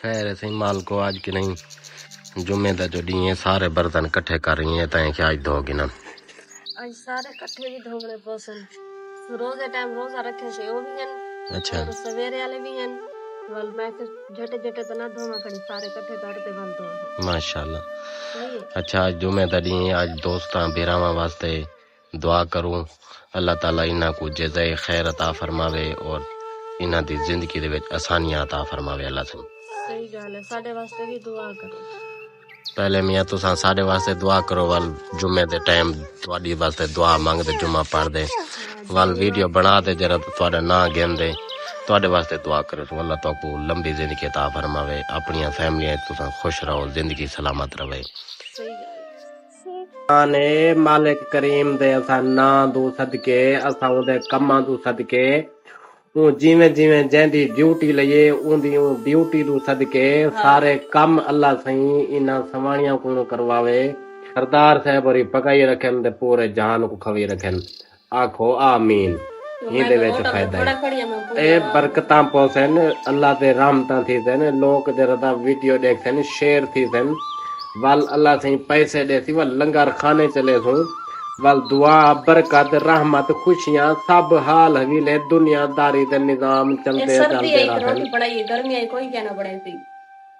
خیر ہے صحیح مال کو آج کی نہیں جمعے دا جو ڈی سارے برتن کٹھے کر رہی ہیں تائیں کہ آج دھو گی نا آج سارے کٹھے بھی دھونے پوسن روزے ٹائم روزہ رکھے سے وہ بھی ہیں اچھا اور سویرے والے بھی ہیں ول میں پھر جھٹے جھٹے تو نہ دھوما کھڑی سارے کٹھے کرتے ول دھو ماشاءاللہ صحیح ہے اچھا آج جمعے دا ڈی آج دوستاں بیراواں واسطے دعا کروں اللہ تعالیٰ انہاں کو جزائے خیر عطا فرماوے اور انہاں دی زندگی دے وچ آسانیاں عطا فرماوے اللہ سے صحیح گل ہے ساڈے واسطے بھی دعا کرو پہلے میاں تساں ساڈے واسطے دعا کرو ول جمعے دے ٹائم تواڈی واسطے دعا مانگ دے جمعہ پڑھ دے ول ویڈیو بنا دے جرا تواڈا نام گن دے تواڈے واسطے دعا کرو تو اللہ تعالیٰ کو لمبی زندگی عطا فرماوے اپنی فیملی تساں خوش رہو زندگی سلامت رہے صحیح گل نے مالک کریم دے اساں ناں دو صدقے اساں او دے کماں دو صدقے اون جویں جویں جیندی ڈیوٹی لئیے اون دی اون ڈیوٹی دو صدقے سارے کم اللہ سائیں انہاں سواڑیاں کو کرواوے سردار صاحب اور پکائی رکھن تے پورے جہان کو کھوی رکھن آکھو آمین ہی دے وچ فائدہ ہے اے برکتاں پوسن اللہ تے رحمتاں تھی سن لوگ جردا ویڈیو دیکھن شیئر تھی سن ول اللہ سے پیسے دے سی ول لنگر کھانے چلے سو ول دعا برکت رحمت خوشیاں سب حال حویلے دنیا داری دے نظام چلتے چلتے رہن پڑھائی گرمی آئی کوئی کیا نہ پڑھائی تھی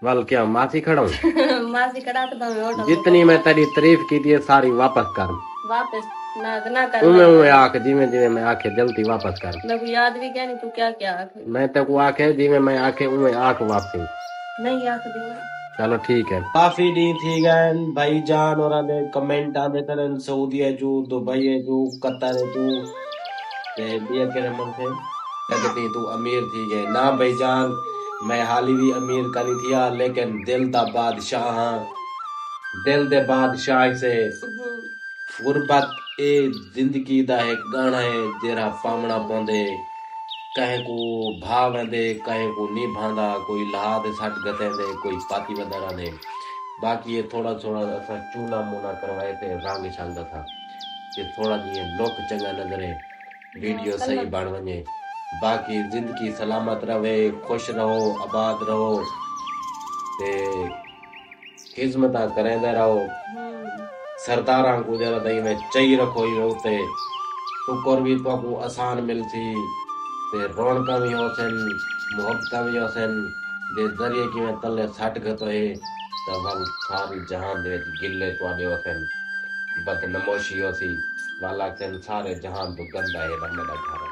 ول کیا معافی کھڑا ہوں ماسی کڑا تو جتنی میں تیری تعریف کی تھی ساری واپس کر واپس نہ کر اوے آکھ جویں جویں میں آکھے جلدی واپس کر میں کو یاد بھی کیا نہیں تو کیا کیا آکھے میں تے کو آکھے جویں میں آکھے اوے آکھ واپسی نہیں آکھ دی چلو ٹھیک ہے کافی ڈی تھی گئے بھائی جان اور نے کمنٹ آدھے کرن سعودی ہے جو دبئی ہے جو قطر ہے جو تے بیا کے رمن سے کہتے تو امیر تھی گئے نہ بھائی جان میں حالی بھی امیر کا نہیں تھیا لیکن دل دا بادشاہ ہاں دل دے بادشاہ سے غربت اے زندگی دا ایک گانا ہے جیرا پامنا پوندے کہیں کو بھا ویندے کہیں کو نہیں بھاندا کوئی لہا دے سٹ گتے دے کوئی پاتی ودرا دے باقی یہ تھوڑا تھوڑا اسا چونا مونا کروائے تے رنگ چھاندا تھا کہ تھوڑا یہ لوک چنگا نظرے ویڈیو صحیح بن ونجے باقی زندگی سلامت رہے خوش رہو آباد رہو تے خدمتاں کریندے رہو سرداراں کو جرا دئی میں چاہی رکھو ہی ہوتے شکر بھی تو کو آسان ملتی تے رونقاں بھی ہوسن محبتاں بھی ہوسن دے ذریعے کی میں تلے سٹ گتو ہے تو ول ساری جہان دے گلے تواڈے ہوسن بد نموشی ہوسی والا کن سارے جہان تو گندا ہے میرا گھر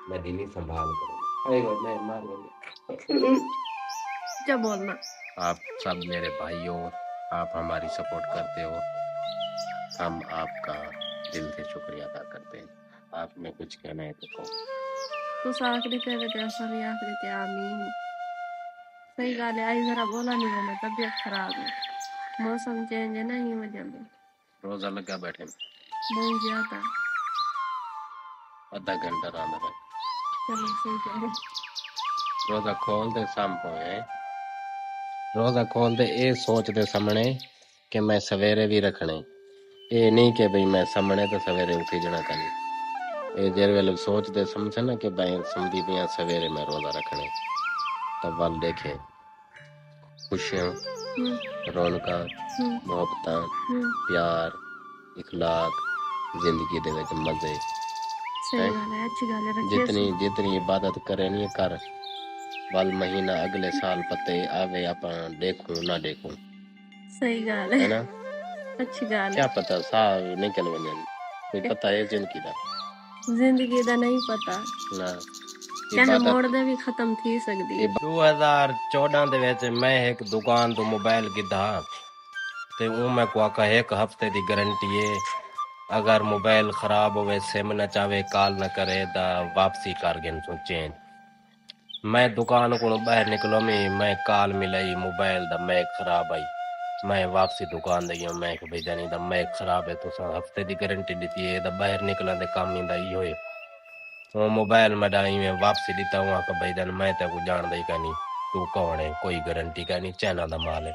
میں دینی سنبھال کروں اے میں مار کیا بولنا آپ سب میرے بھائی ہو آپ ہماری سپورٹ کرتے ہو ہم آپ کا دل سے شکریہ ادا کرتے ہیں آپ نے کچھ کہنا ہے تو کہو تو آخری تے ایسا بھی آخری تے آمین صحیح گل ہے آئی ذرا بولا نہیں ہونا طبیعت خراب ہے موسم چینج ہے نا یہ وجہ میں روزہ لگا بیٹھے بہت زیادہ آدھا گھنٹہ رانا ہے چلو صحیح کہہ رہے روزہ کھول دے سام پوئے روزہ کھول دے اے سوچ دے سامنے کہ میں سویرے بھی رکھنے اے نہیں کہ بھئی میں سامنے تو سویرے اٹھی جنا کرنی اے جیر ویلے سوچ دے سمجھے نا کہ بھئی سمجھی بھی سویرے میں روزہ رکھنے تب وال دیکھیں خوشیاں رونقاں محبتاں پیار اخلاق زندگی دے وچ مزے صحیح گل ہے اچھی گل ہے جتنی عبادت کرے نہیں کر وال مہینہ اگلے سال پتے آوے اپاں دیکھوں نہ دیکھوں صحیح گل ہے نا اچھی گل کیا پتہ سال نکل ونجن کوئی پتہ ہے زندگی دا نہیں پتا نہ کہنا موڑ دے بھی ختم تھی سکدی 2014 دے وچ میں ایک دکان تو موبائل گدھا تے اون میں کو آکھا ایک ہفتے دی گارنٹی ہے اگر موبائل خراب ہوئے سم نہ چاہے کال نہ کرے دا واپسی کر گن سو چینج میں دکان کو باہر نکلو میں کال ملائی موبائل دا میک خراب آئی میں واپسی دکان دئی میں کہ بھئی جانی دا میک خراب ہے تو ہفتے دی گارنٹی دیتی ہے دا باہر نکلن دے کام نہیں دا ہی ہوئے وہ موبائل میں ڈائی میں واپسی دیتا ہوں کہ بھئی جان میں تے کو جان دئی کہنی تو کون ہے کوئی گارنٹی کہنی چائنا دا مال ہے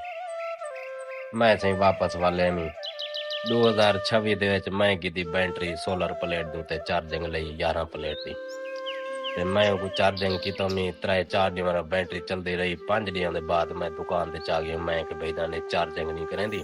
میں چاہی واپس والے میں 2026 دے وچ میں کی دی بینٹری سولر پلیٹ دے تے چارجنگ لئی 11 پلیٹ دی ਤੇ ਮੈਂ ਉਹ ਚਾਰਜਿੰਗ ਕੀਤਾ ਮੈਂ 3-4 ਦਿਨ ਮੇਰਾ ਬੈਟਰੀ ਚੱਲਦੀ ਰਹੀ 5 ਦਿਨਾਂ ਦੇ ਬਾਅਦ ਮੈਂ ਦੁਕਾਨ ਤੇ ਚਾ ਗਿਆ ਮੈਂ ਕਿ ਬਈ ਦਾ ਨੇ ਚਾਰਜਿੰਗ ਨਹੀਂ ਕਰੇਂਦੀ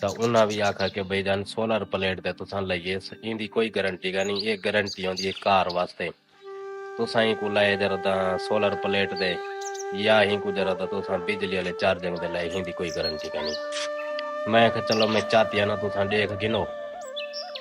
ਤਾਂ ਉਹਨਾਂ ਵੀ ਆਖਿਆ ਕਿ ਬਈ ਜਾਨ ਸੋਲਰ ਪਲੇਟ ਤੇ ਤੁਸਾਂ ਲਈਏ ਇਹਦੀ ਕੋਈ ਗਾਰੰਟੀ ਨਹੀਂ ਇਹ ਗਾਰੰਟੀ ਹੁੰਦੀ ਹੈ ਕਾਰ ਵਾਸਤੇ ਤੁਸਾਂ ਹੀ ਕੋ ਲਾਏ ਜਰਾ ਤਾਂ ਸੋਲਰ ਪਲੇਟ ਦੇ ਜਾਂ ਹੀ ਕੋ ਜਰਾ ਤਾਂ ਤੁਸਾਂ ਬਿਜਲੀ ਵਾਲੇ ਚਾਰਜਿੰਗ ਦੇ ਲਈ ਇਹਦੀ ਕੋਈ ਗਾਰੰਟੀ ਨਹੀਂ ਮੈਂ ਕਿਹਾ ਚਲੋ ਮੈਂ ਚਾਹਤੀ ਨਾ ਤੁਸਾਂ ਦੇਖ ਗਿਨੋ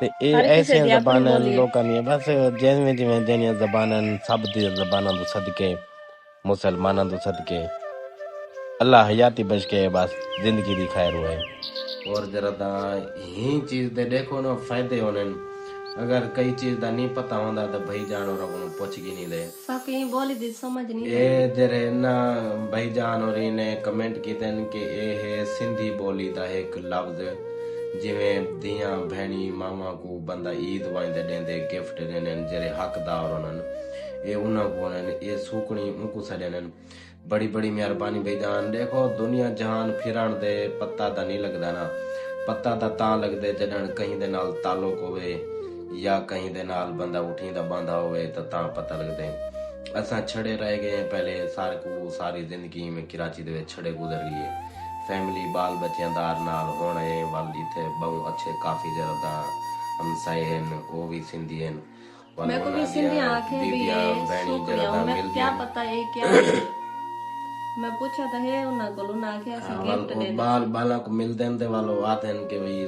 تے اے ہر کسی ایسیاں دی اپنی زباناں بولی ہے. لوکاں دی بس جویں جویں جنیاں زباناں سب دی زباناں تو صدقے مسلماناں تو صدقے اللہ حیاتی بچ کے بس زندگی دی خیر ہوئے. اور ذرا دا ہی چیز دے دیکھو نا فائدے ہونے. اگر کئی چیز دا نہیں پتہ ہوندا تے بھائی جان اور کو پوچھ گی نہیں دے. ساکی بولی دی سمجھ نہیں اے جڑے نا بھائی جان اور نے کمنٹ کیتے ہیں کہ اے ہے سندھی بولی دا ایک لفظ جویں دیاں بہنی ماما کو بندہ عید وانجے دیندے گفٹ دیندے جڑے حقدار ہونن اے انہاں کو ہونن اے سوکھنی ان کو سڈن. بڑی بڑی مہربانی بھائی جان. دیکھو دنیا جہان پھرن دے پتہ دا نہیں لگدا نا. پتہ تا لگدے جدن کہیں دے نال تعلق ہوئے یا کہیں دے نال بندہ اٹھی دا باندھا ہوئے تا پتہ لگدے. اساں چھڑے رہ گئے پہلے ساری زندگی میں کراچی دے وچ چھڑے گزر گئے. فیملی بال بچیاں دار نال ہونے والی تھے بہو اچھے کافی زیادہ ہمسائے ہیں وہ بھی سندھی ہیں. میں کو بھی سندھی آنکھیں بھی سوکھڑیاں میں کیا پتہ ہے کیا میں پوچھا تھا ہے انہاں کو انہاں آکھیا سی گفٹ دے بالا کو مل دین تے والو آتے ہیں کہ بھئی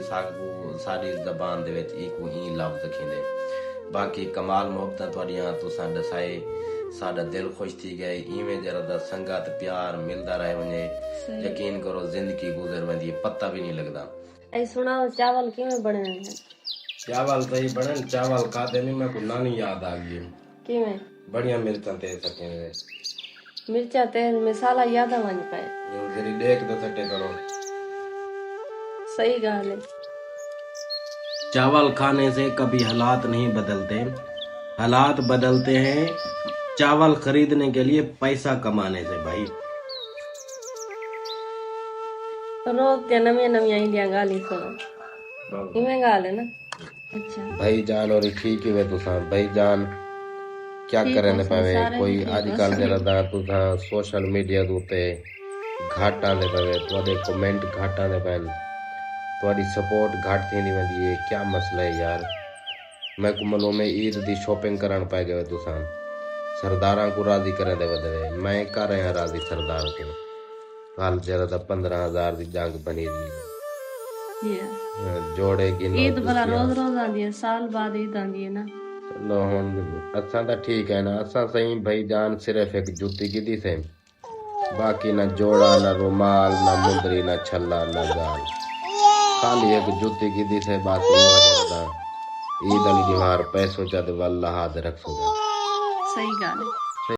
ساری زبان دے وچ ایکو ہی لفظ کھیندے. باقی کمال محبت تواڈیاں تساں دسائے ساڈا دل خوش تھی گئے. ایویں جرا دا سنگت پیار ملدا رہے ونجے یقین کرو زندگی گزر ویندی پتہ بھی نہیں لگدا. اے سناؤ چاول کیویں بنے ہیں؟ چاول صحیح بنے. چاول کھاتے نہیں میں کو نانی یاد آ گئی کیویں بڑیاں مرچاں تے سکیں مرچا تیل مسالہ یاد ون پے جڑی دیکھ دے سٹے کرو. صحیح گال ہے. چاول کھانے سے کبھی حالات نہیں بدلتے. حالات بدلتے ہیں چاول خریدنے کے لیے پیسہ کمانے سے. بھائی روز تے نویاں نویاں انڈیاں گالی سنو ایویں گال ہے نا. اچھا بھائی جان اور ٹھیک ہے تساں بھائی جان کیا کریں دے پاوے کوئی اج کل جڑا دا تساں سوشل میڈیا تے گھاٹاں دے پاوے تواڈے کمنٹ گھاٹاں دے پین تواڈی سپورٹ گھٹ تھیندی ویندی ہے. کیا مسئلہ ہے یار. میں کو ملو میں عید دی شاپنگ کرن پے گئے تساں سرداراں کو راضی کرے دے ودے میں کر رہا راضی سردار کو. کل جڑا دا 15,000 دی جنگ بنی دی جوڑے گی عید بلا روز روز آندی ہے سال بعد عید آندی ہے نا. چلو ہن اساں دا ٹھیک ہے نا. اساں صحیح بھائی جان صرف ایک جُتی کی سے باقی نہ جوڑا نہ رومال نہ مندری نہ چھلا نہ گال خالی ایک جُتی کی سے بس وہ جڑا عید علی دیوار پیسوں چا تے واللہ ہاتھ رکھ سو. صحیح گال ہے.